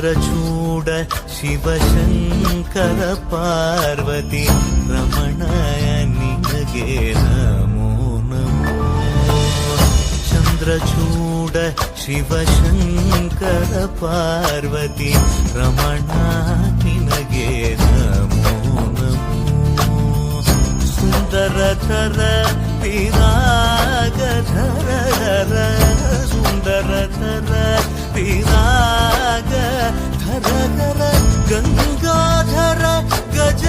ಚಂದ್ರಚೂಡ ಶಿವಶಂಕರ ಪಾರ್ವತಿ ರಮಣ ನಿನಗೆ ನಮೋ ನಮೋ. ಚಂದ್ರಚೂಡ ಶಿವಶಂಕರ ಪಾರ್ವತಿ ರಮಣ ನಿನಗೆ ನಮೋ ನಮೋ. ಸುಂದರತರ ವಿರಾಗಧರ ಸುಂದರತರ ವಿರಾಗ ಧರ ಗಂಗಾಧರ ಗಜ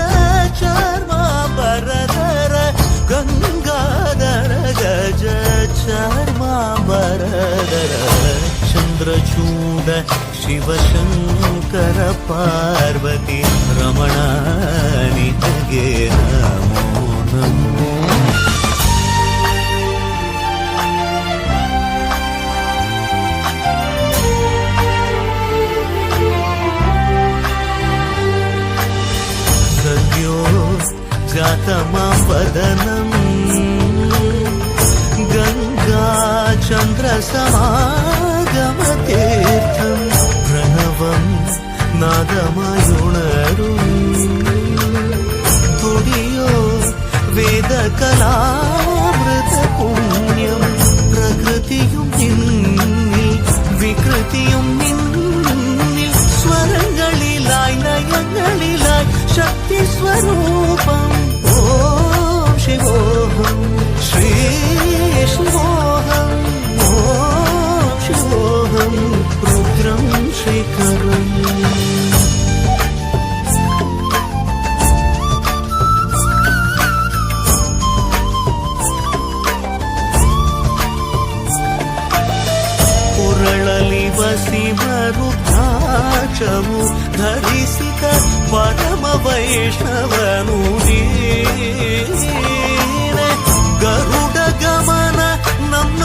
ಚರ್ಮಾಂಬರಧರ ಗಂಗಾಧರ ಗಜ ಚರ್ಮಾಂಬರಧರ. ಚಂದ್ರಚೂಡ ಶಿವಶಂಕರ ಪಾರ್ವತಿ ರಮಣ ನಿನಗೆ ನಮೋ ನಮೋ. जातमावदनं गंगा चंद्र समागमतीर्थं प्रणवं नादमयुणरुं तुडियो वेदकलामृत पुण्यं प्रकृतियुं निन्निल विकृतियुं निन्निल स्वरंगलिलाय लयंगलिलाय शक्ति स्वरूपं ओम शिवोहम श्री शिवोहम ओम शिवोहम रुद्रं शेखरम्. पुरळलि वसिमरुद्राक्षमु धरिसित परम वैष्णवनु ನೀನೆ. ಗರುಡ ಗಮನ ನಮ್ಮ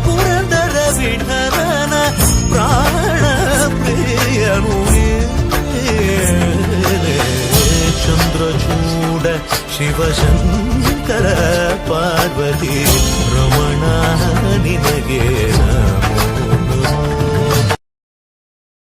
ಪುರಂದರ ವಿಠಲನ ಪ್ರಾಣ ಪ್ರಿಯನು ನೀನೆ. ಚಂದ್ರಚೂಡ ಶಿವಶಂಕರ ಪಾರ್ವತಿ ರಮಣ ನಿನಗೆ ನಮೋ.